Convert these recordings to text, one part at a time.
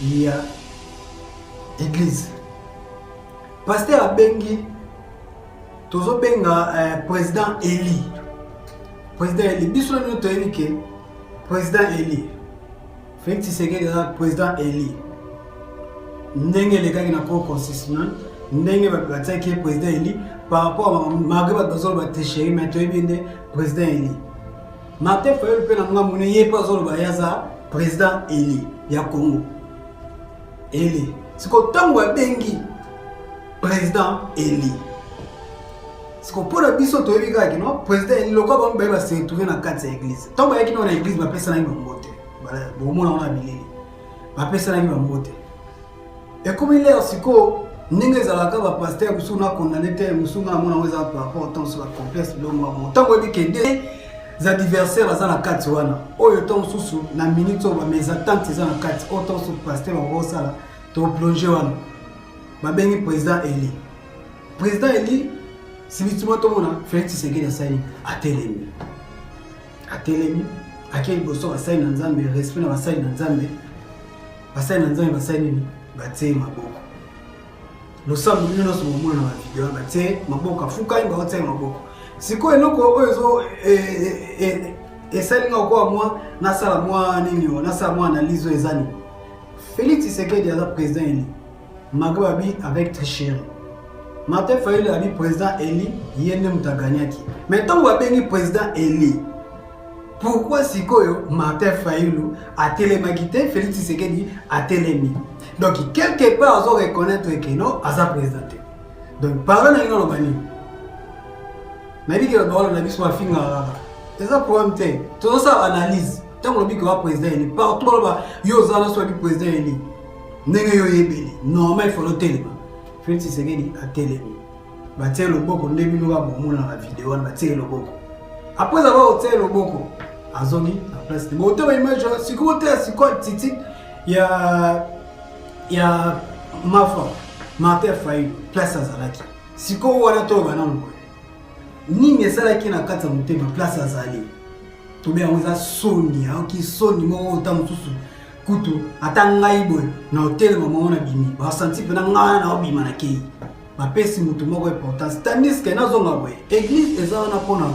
il y a église. Pasteur Abengi, Tozo Benga, président Eli. Président Eli, Bissou nous que président Eli. Félix Tshisekedi président Eli. Ndenge les gars qui n'ont pas constitutionnel, Ndenge qui président Eli, par rapport à Margaret Bazol Batéchéri, mais tu es bien président Eli. Martin Fayol peut nous amener pas Zol Bayaza, président Eli, ya Congo. Eli. C'est que tant que Bengi, président Eli. C'est que pour la biso to ebiga ki no président Eli le quoi va se retrouver dans quatre églises. Tant que qui dans l'église va personne n'a monter. Voilà, bon mon on a bilé. Va personne n'a monter. Et comme il est aussi que ninge za la ka ba pasteur musuna condamné te musuna mona weza par rapport au temps sur la complexe le moi tant que bi des adversaires za na quatre wana. Oyo temps susu na minute ba mes attentes za na quatre autant sur pasteur va sala to plonger wana. Ba bengi président Eli. Président Eli si tu m'as tomé là, Félix Tshisekedi a signé à Télémi. À Télémi, à quel bosso a signé dans Zambie, respect dans signé dans Zambie. A signé dans Zambie, a signé baté ma boko. Nous sommes nous dans ce moment dans la vidéo, baté ma boko, fuka il va baté ma boko. Si quoi nous quoi et celle là quoi moi, na sala moi nini, na sala moi analyse les années. Félix Tshisekedi a président Eli. Magabi avec tricherie. Martin Fayol a dit président Eli, yene mutaganyaki. Maintenant, on va bénir président Eli. Pourquoi si koyo Martin Fayol a télémaquité, Félix Tshisekedi a télémi. Donc, quelque part, on reconnaître que non, à sa présidente. Donc, parlons de nous, bani. Mais dit que le droit de la vie soit fini. C'est ça pour moi. Tout ça analyse. Tant qu'on dit que le président Eli, partout là-bas, yo zana soit le président Eli. N'est-ce yo yebeli. Normal, il faut le téléma. Félix Tshisekedi a télémi. Batie le boko ndebi nous va bon dans la vidéo on batie le boko. Après avoir ôté le boko, azongi la place de moto image si côté si quoi titi il y a Mafa Martin Fayol place azalaki. Si ko wana to bana ngo. Ni mesala ki na kata mutema place azali. To be amuza soni aoki soni mo tamususu. Kutu atanga ibo na hotel mama na bimi ba santi pena ngana na obima na kei ba pesi mutu moko importance tandis que nazo ngabwe église ezana pona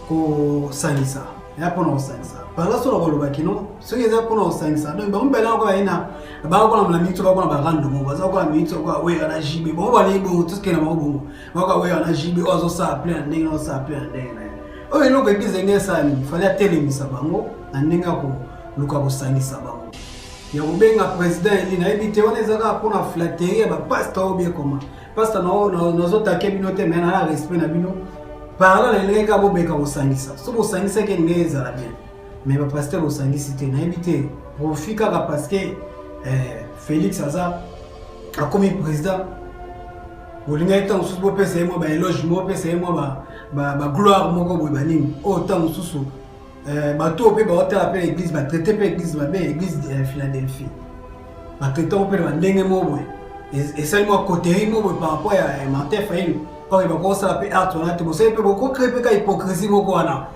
ko sanisa ya pona osanisa par so lo ba kino so yeza pona osanisa donc ba mbela ko ina ba ko na mito ba ko na ba rando mo ba za ko na mito ko we ana jibe bo ba le bo tout ce que na mo bo ba ko we ana jibe ozo sa plein ndenge no sa plein ndenge o elo ko église ngesa ni fallait telemisa bango na ndenge ko luka ko sanisa bango. Il y a un président Eli na ebité on ezaka pour na flatterie ba pasteur bien comment pasteur nos autres communauté mais na respect na bino parla na lenga bo beka osangisa so bo sangisa ke ngeza la bien mais ba pasteur bo sangisi te na ebité profika ka parce que Félix Aza a comme président olinga etant sous bo pesa mo ba éloge mo pesa mo ba gloire moko bo ba nini autant sous bateau pe ba hôtel appelle l'église ba traiter pe église ba be église de Philadelphie ba traiter on pe ba ndenge mo boy et ça moi côté mo par rapport à Martin Fayol quand il va commencer à pe art on a te bo c'est pe beaucoup créer pe ka hypocrisie moko wana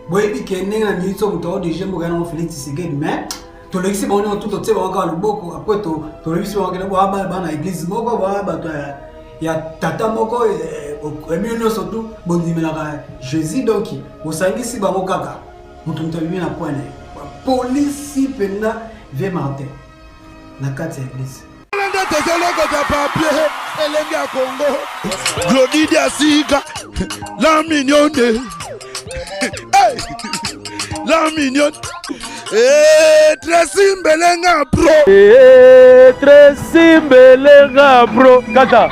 boy bi ke ndenge na milito muto de jembo kana Félix Tshisekedi mais to l'exi ba on tout to tseba encore le boko après to l'exi ba kana ba na église moko ba to ya tata moko et mieux surtout bon dimela Jésus donc au sangisi ba mokaka mutu mtabimi na point police penda ve Martin na kati ya église Elenga Congo Glody Diasiga la mignonne la mignonne Tracy Mbelenga pro Tracy Mbelenga pro kata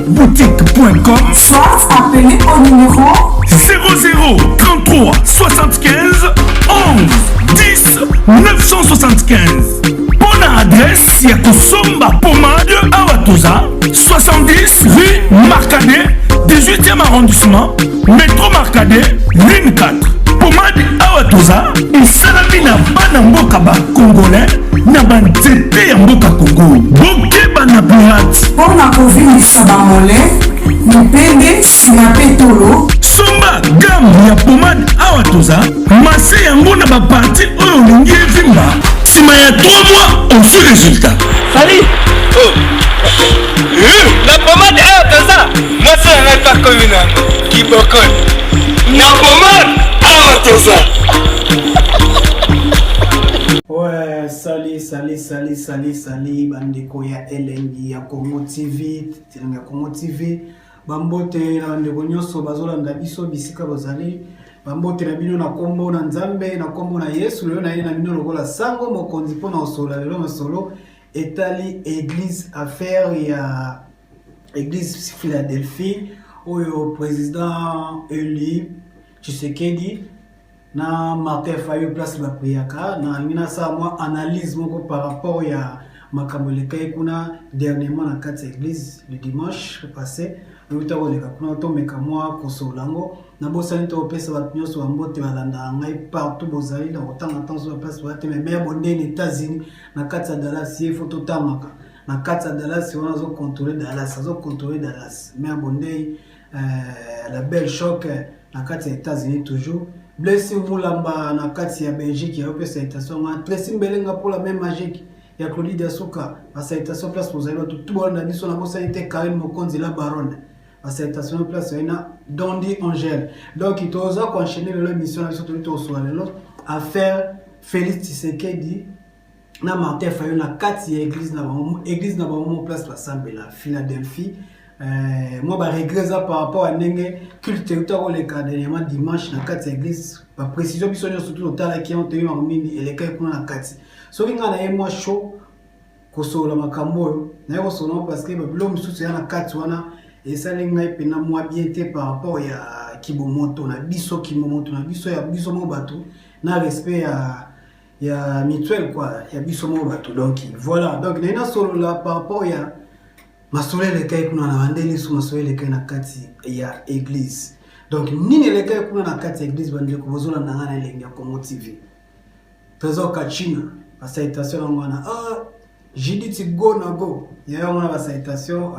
boutique.com, soit appelez au numéro 00 33 75 11 10 975. Bonne adresse, Yakosomba Pomade Awatoza, 70 rue Marcadet, 18e arrondissement, métro Marcadet, ligne 4. Pomade Awatoza, et Salamina Banamboka Congolais, Nabanzete Yamboka Congo, Boke Banapirat. pour la COVID Sabamole, Mupende Sinapetolo, Somba gamme ya pomade Awatoza, masse yango na ba parti oyo lingi evimba. Sima ya 3 mois, on fait résultat. Salut. Oh. La pommade Awatoza, moi c'est un pas comme une qui bocole. La pommade Awatoza. Ouais, salut, bandeko ya elengi ya Congo TV, tilinga Congo TV. Bambote na bandeko nyonso bazolanda biso bisika bozali. Bambote na bino na kombo na Nzambe, na kombo na Yesu, lelo na ye na bino lokola sango mokonzi pona osola lelo na solo etali église affaire ya église Philadelphie oyo président Eli Tshisekedi na Martin Fayulu place ba priaka na ngina sa moi analyse moko par rapport ya makambo lekai kuna dernièrement na kati église le dimanche passé le tawo leka kuna tomeka moi kosolango na bosani to pesa ba nyonso ba mbote balanda ngai partout bozali na otanga attention place ba te mais bondeni États-Unis na kati ya Dallas il faut totamaka na kati ya Dallas on zo contrôler Dallas mais bondei la belle choc na kati ya États-Unis toujours blessé mulamba na kati ya Belgique ya opesa citation na Tracy Mbelenga pour la même magique ya Claudia Souka la citation place pour zalo tout bon na biso na bosani te Karine Mokonzi la baronne la citation place ina Dondi Angel donc il toza ko enchaîner l'émission na surtout to so lelo affaire Félix Tshisekedi na Martin Fayulu na kati ya église na ba place la Sambela Philadelphie. Moi ba regresa par rapport à ndenge culte utako le dernièrement dimanche na kati ya église ba précision biso surtout otala qui ont tenu en mini et les kai kuna na kati so kinga na moi show kosola makambo na yo sono parce que ba blom susu na kati wana et ça lenga ipena moi bien té par rapport ya kibomoto na biso kimomoto na biso ya biso mo bato na respect ya mutuel quoi ya biso mo bato donc voilà donc na solo là par rapport ya masole le kai kuna na bandeli su masole le kai na kati ya église donc nini le kai kuna na kati ya église bande ko bozola na ngana lengi ya Congo TV Trésor Kachina ba citation ngwana jiditi go na go ya ngwana ba citation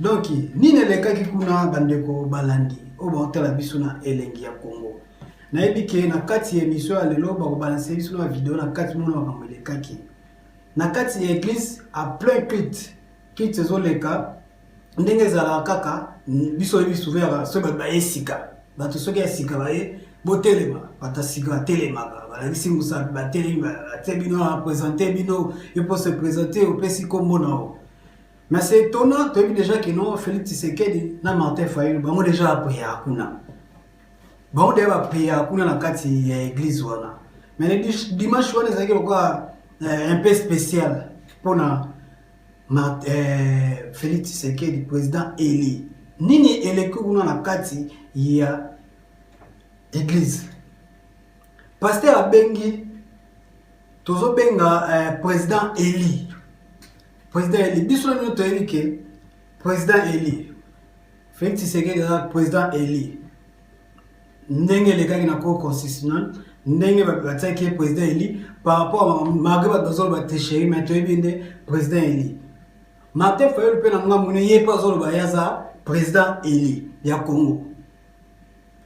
donc nini le kai kuna bande ko balandi o ba hotela biso na elengi ya Congo na ebike na kati ya émission ya lelo ba ko balancer biso na vidéo na kati mona ba kamele kaki na kati ya église à plein culte kiti zoleka ndenge zala kaka biso souvera so ba esika bato soki esika baye botelema batasika telema bala bisingusa ba telema tebino a présenter bino il peut se présenter au pesi kombo nao mais c'est étonnant tu as vu déjà que non Félix Tshisekedi na Martin Fayulu bango déjà après hakuna bango déjà après hakuna na kati ya église wana mais dimanche wana zaki quoi un peu spécial pona Félix Tshisekedi président Eli nini eleko kuna na kati ya église pasteur abengi tozo benga président Eli biso na to elike président Eli Félix Tshisekedi président Eli ndenge lekaki na cour constitutionnelle ndenge bataki président Eli par rapport à malgré bazolo ba téchéri mais to ebinde président Eli Martin Fayulu pe na ngamune ye pa zolo ba yaza président Eli ya Congo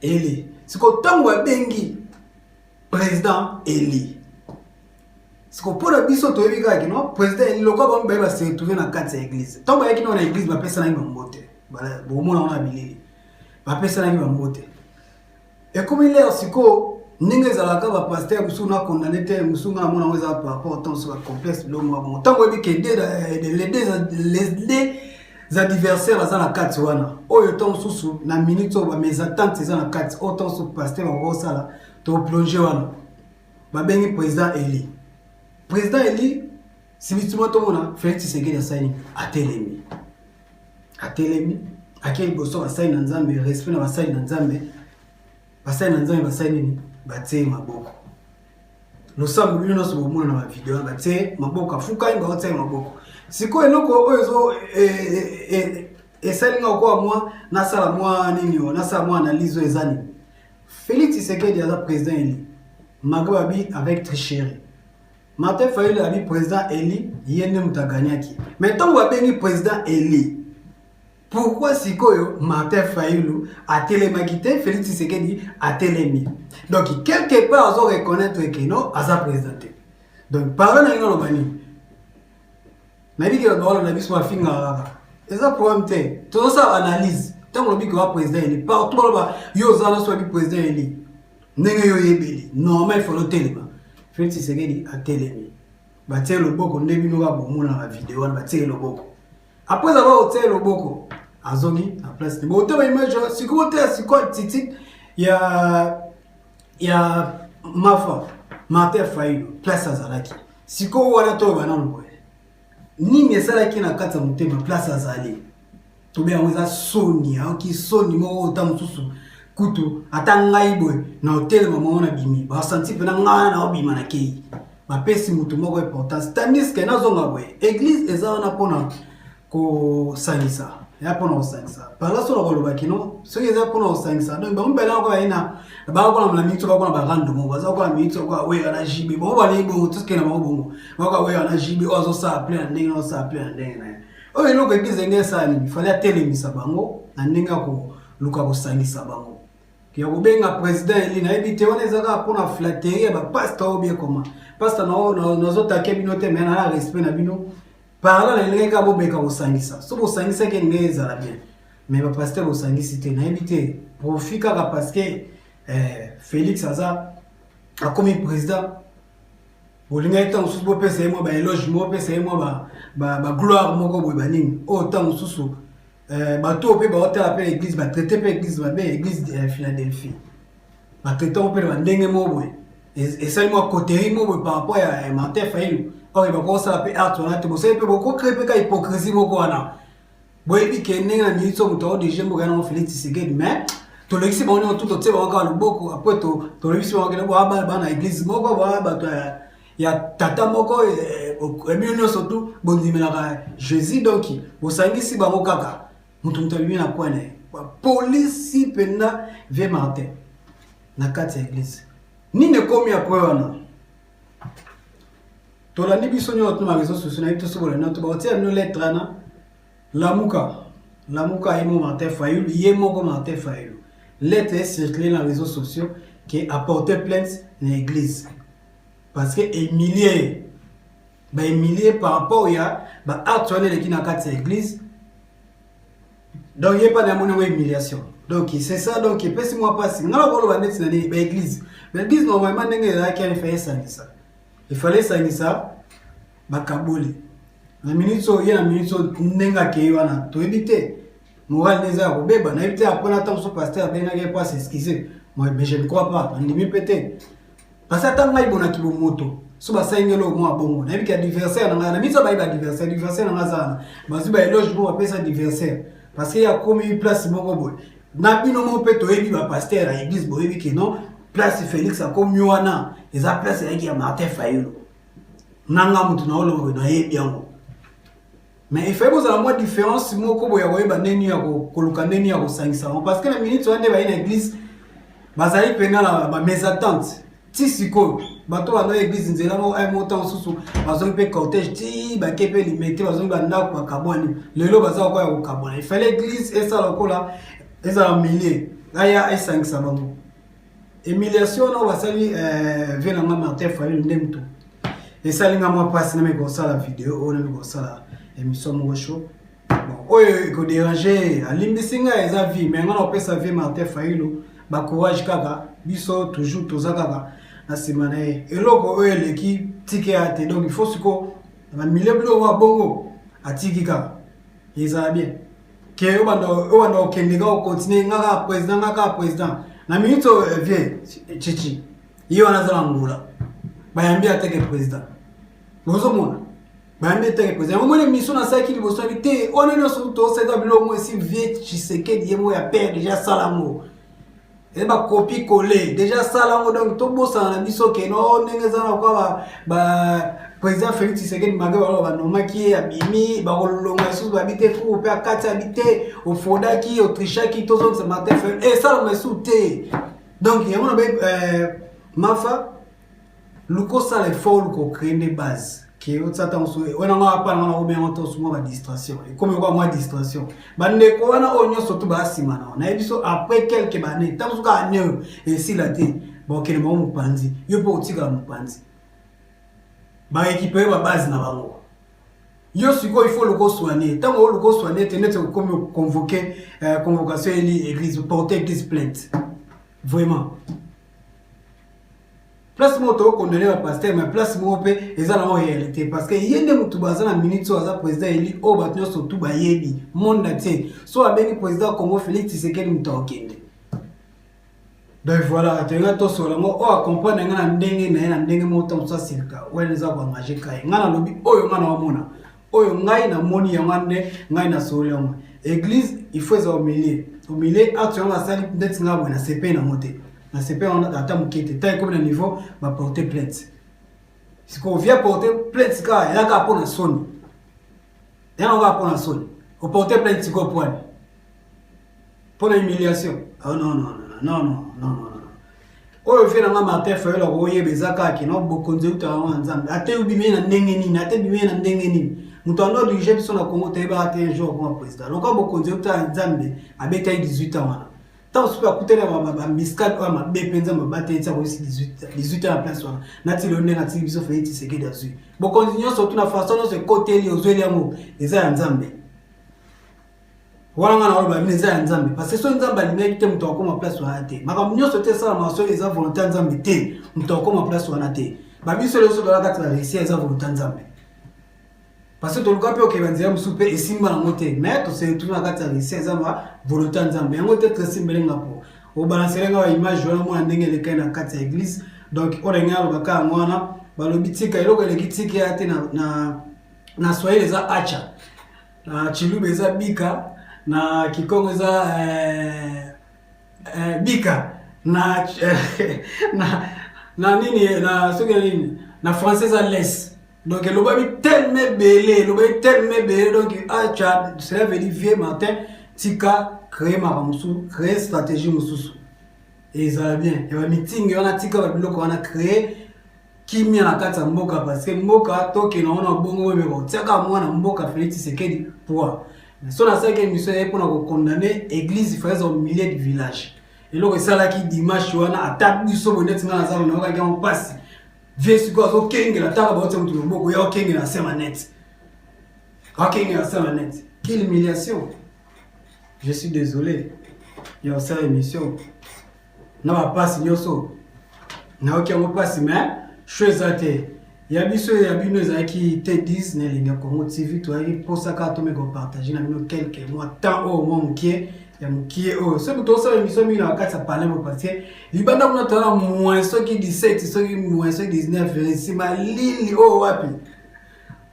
Eli siko tango bengi président Eli siko pora biso to ebika ki no président Eli lokwa ba se retrouver na kati ya église tango yaki na église ba pesa na mbote bala bomona ona bilili ba pesa na mbote et comme il est siko ninge zalaka ba pasteur musuna condamné te musunga mona weza par rapport au temps sur complexe lo mo bon tango ebike les adversaires za na kati wana oyo temps susu na minute ba mes attentes za na kati au temps sur pasteur ba sala to plonger wana ba bengi président Eli si bitumwa to mona Félix Tshisekedi asani atelemi atelemi akei boso basali na nzambe respect na basali na nzambe basali nini batie maboko losambo bino no so bomona na video batie maboko afuka inga batie maboko siko eloko oyo esalinga kwa moi nasala moi nini nasala moi analyse ezani Félix Tshisekedi aza président Eli Magababi avec tricherie Martin Fayulu abi président Eli yende mutaganyaki mais tant wa bengi président Eli pourquoi sikoyo Martin Fayulu a télémakité Félix Tshisekedi a télémi donc quelque part on reconnaître que non aza présenté donc parole na ngolo bani na biki la parole na biso afinga eza problème te tout ça analyse tant que biki wa président Eli partout là yo za na so bi président Eli ndenge yo yebeli normal il faut le téléma Félix Tshisekedi a télémi batie loboko ndebi no ba bomona na vidéo na batie loboko après avoir ôté loboko azongi na place mais autant image c'est quoi titi il y a Mafa Martin Fayulu place azalaki siko wana to bana ngwe nini esalaki na kata mutema place azali to be anza soni aoki soni mo ota mususu kutu atanga ibwe na hotel mama na bimi ba senti pena ngana na obima na kei ba pesi mutu moko importance tandis que nazonga bwe église ezana pona ko sanisa ya pona osanisa pala so lo bakino so yeza pona osanisa donc ba mbela ko ina ba ko na mito ba ko na bagando mo baza ko na mito ko we ana jibi bo ba le bo tuske na mabongo ba ko we ana jibi ozo sa appelé ndenge no sa appelé ndenge na o ino ko église ngesa ni fallait telemisa bango na ndenge ko luka ko sanisa bango ki yakubenga président Eli na ebite wana ezaka pona flatterie ba pasteur bien comment pasteur no zo take bino te mais na respect na bino parla na ndenge ka bobeka osangisa so bosangisa ke ngeza la bien mais ba pasteur osangisi te na ebite profika ka parce que Félix aza a comme président bolinga etant sous bo pesa mo ba éloge mo pesa mo ba gloire moko bo baningi autant sous bato pe ba hôtel appelle église ba traiter pe église ba be église de Philadelphie ba traiter pe ba ndenge mo boy et ça moi côté mo boy par rapport à Martin Fayulu or ba ko ça pe art on a te bo sai pe ko créer ka hypocrisie moko wana boy bi ke ndenge na minito muto de jembo kana Félix Tshisekedi mais to lexi ba on tout te ba ka loboko après to lexi ba ka ba na église moko ba to ya tata moko e mieux surtout bondimela Jésus donc bosangisi ba mo kaka mutu mtalimi na kwane police penda ve Martin na kati ya église nini komi après wana to la nibiso nyo to ma réseaux sociaux na ito sobola na to ba tia no lettre na lamuka imo Martin Fayulu yemo Martin Fayulu lettre circulée dans les réseaux sociaux qui a porté plainte dans l'église parce que Emilie par rapport ya ba actuellement qui na kati ya église. Donc il n'y a pas de humiliation. Donc c'est ça, donc il peut se moi passer. Non, on va mettre dans l'église. L'église normalement il fallait ça. Il fallait ça, bakaboli. La minute so ya minute nenga ke wana to éviter. Moral neza ko beba na éviter après la temps so pasteur ben na pas s'excuser. Moi je ne crois pas, on dit pété. Parce que tant ngai bona ki bo moto. So ba sengelo mo bongo. Na biki adversaire na miso ba adversaire na ngazana. Bazu ba éloge bo apesa adversaire. Parce qu'il y a comme une place moko boy. Na bino mo pe to ebi ba pasteur à église boy ebi ke non place Félix a comme yoana eza place ya Martin Fayulu. Nanga mutu na olo na yebi yango. Mais il faut que la moi différence moko boy ya koyeba neni ya koluka neni ya kosangisa parce que la minute wande ba ina église bazali pena la ba mésatante. Ti siko bato ba na église nzela mo ay montant susu bazongi pe cortège ti ba kepe limité bazongi ba ndako ba kaboni lelo baza ko ya ko kabona il fallait église et ça lokola eza milliers aya esangisa bango humiliation no basali vena nga Martin Fayulu ndemto et ça linga moi passe na me ko sala vidéo on me ko sala émission mo show bon oyo ko déranger alimbisinga eza vie mais nga no pesa vie Martin Fayulu ba courage kaka biso toujours tozakaka na semana eloko oyo leki tike ate donc il faut siko na milieu blo wa bongo atiki kaka eza bien ke obanda okendeka o continuer ngaka président na minito vie chichi iyo anazala ngula bayambia ateke président bozomona bameteke président omone mission na saki liboso bité on est surtout c'est d'abord moi si vieux Tshisekedi yemo ya père déjà salamo et ba copie coller déjà salamo donc to bossa na biso ke no ndengeza na kwa ba président Félix Tshisekedi magaba ba nomaki abimi ba kolonga sous ba bité fou pe akati habité au fondaki autrichaki to zone ce matin et ça me souté donc yemo na mafa luko ça les fort luko créer des bases qui est ça tant souhait on a pas on a bien entendu souvent la distraction et comme quoi moi distraction bande ko wana onyo surtout ba simana on a biso après quelques années tant que année et si la té bon que mo mupanzi yo po tika mupanzi ba équiper ba base na bango yo siko il faut le soigner tant que le soigner tenez comme convoquer convocation église porter église plainte vraiment place moto condamné le pasteur mais place mopé ezala en réalité parce que yende mutu bazana minute so aza président eli o batnyo surtout bayebi monde entier so abeni président Congo Félix Tshisekedi mutokende donc voilà tenga to so lango o accompagner ngana ndenge na ndenge moto msa sirka wele za kwa majika ngana lobi oyo ngana wamona oyo ngai na moni ya ngande ngai na solongo église il faut au milieu actuellement ça peut-être ngabwe na CP na moté na CP on a ata mukete taille comme le niveau va porter plainte si qu'on vient porter plainte ka ya ka pona soni ya on va pona soni au porter plainte ko point pour l'humiliation ah non oyo fait na matin fait la royer bezaka ki no bokonze utawa nzambe ate ubime na ndenge nini ate bime na ndenge nini mutondo dirige biso na Congo teba ate un jour comme président lokwa bokonze utawa nzambe abeta 18 ans wana tant super coûter la miscade ou ma bépenza ma bataille ça aussi 18 ans à place wana nati londe nati biso fait Tshisekedi dessus bon continuons surtout na façon de ce côté li ozeli yango eza nzambe wala ngana wala bine eza nzambe parce que so nzambe alimeki te muto akoma place wana te makambo nyonso te sala maso eza volonté nzambe te muto akoma place wana te ba biso leso dola kati la réussir eza volonté nzambe parce que toluka pe okebanzira musupe esimba na mote mais to se retrouve na kati la réussir eza ma volonté nzambe yango te tresimbelenga po o balancerenga wa image wana mo ndenge le kai na kati ya église donc orenga lo baka mwana balobitika eloko elekitika ya te na Swahili eza acha na Chilube eza bika na Kikongo eza bika na nini na soki nini na français eza laisse donc le babi tellement belé donc acha cela veut dire vieux matin tika créer maramusu créer stratégie mususu et ça va bien et va meeting on a tika ba biloko on a créé kimia na kata mboka parce que mboka toki na ona bongo mebo tiaka mwana mboka Félix Tshisekedi pour so na ça que mission est pour na condamner église frères au milieu du village et là ça là qui dimanche wana attaque biso bonnet ngana za na ka on passe vieux quoi so kengela taka ba mutu mboko ya kengela sema net kengela sema net quelle humiliation. Je suis désolé. Il y a aussi une émission. Non, pas si nyoso. Na okia mo pas si mais chose ate. Ya biso ya bino zaki te Disney linga Congo TV to ari posa ka to me go partager na bino quelques mois temps au mon qui ya mukie o. Ce que to ça émission mi na kata parler mo parce que libanda mo to na moins so qui 17 so qui moins so 19 si ma lili o wapi.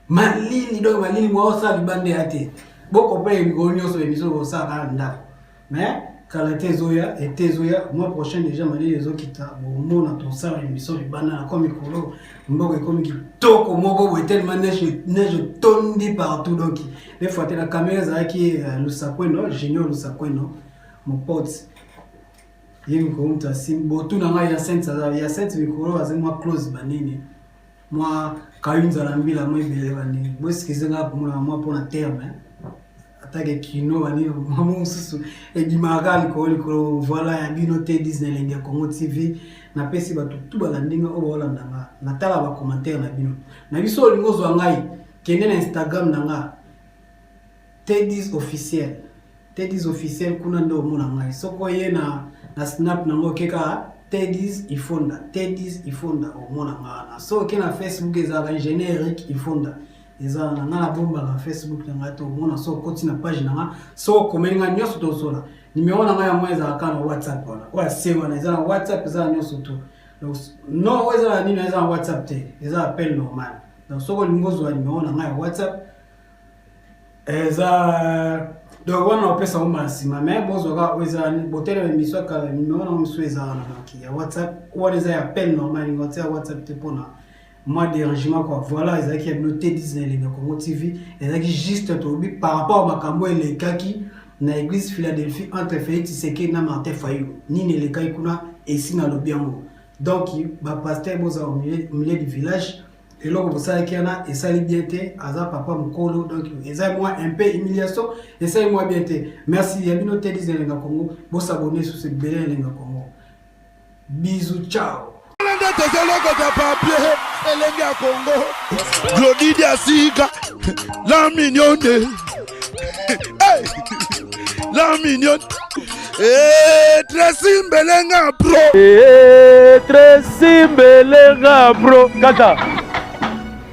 Ma lili donc ma lili mo ça libanda ate. Beaucoup de gens sont émissions au Saranda. Mais quand la Tezoya et Tezoya, mois prochain déjà, je vais les autres qui t'a bon, on a ton ça, l'émission du banana comme il coule. Mboko comme qui toko mogo ou tellement neige tonne partout donc. Des fois la caméra ça qui le sakweno, j'ignore le sakweno. Mon pote. Il me compte à Simbo tout na ya sainte ça, ya sainte micro avec moi close banini. Moi quand une zalambi la moi belé banini. Moi ce que c'est là pour moi la terme. Attaque kino bani maman susu et dimagal ko voilà ya bino te Disney linga Congo TV na pesi ba tout balandinga o bolanda nga na tala ba commentaire na bino na biso lingo zo ngai kende na Instagram nanga Teddy's officiel kuna ndo mona ngai soko ye na snap nango keka Teddy's ifonda o mona nga so ke na Facebook eza générique ifonda eza na bomba na Facebook na to mona so koti na page na so komenga nyoso to sola nimeona ngaya mweza akana WhatsApp wala kwa sewa na eza na WhatsApp eza nyoso to no weza nini eza WhatsApp te eza appel normal donc soko lingozo wa numéro na ngai WhatsApp eza donc wana opesa uma sima mais bozo ka weza botele emission ka numéro na miso eza na ya WhatsApp ou eza ya appel normal ngotia WhatsApp te pona moi dérangement quoi voilà eza qui noté 10 les Congo TV eza qui juste tobi par rapport à makambo le kaki na église Philadelphie entre Félix Tshisekedi na Martin Fayulu nini le kai kuna esi na lobiango donc ba pasteur boza au milieu du village et là vous savez qu'il y en a et ça li bien té aza papa mukolo donc eza moi un peu humiliation et ça moi bien té merci ya bino té 10 les Congo bo s'abonner sur ce bel les Congo bisous ciao Lenda tezaloko ta papier elenge ya Congo Glodidi Asika la mignonne hey la mignonne Tracy Mbelenga bro Tracy Mbelenga bro kata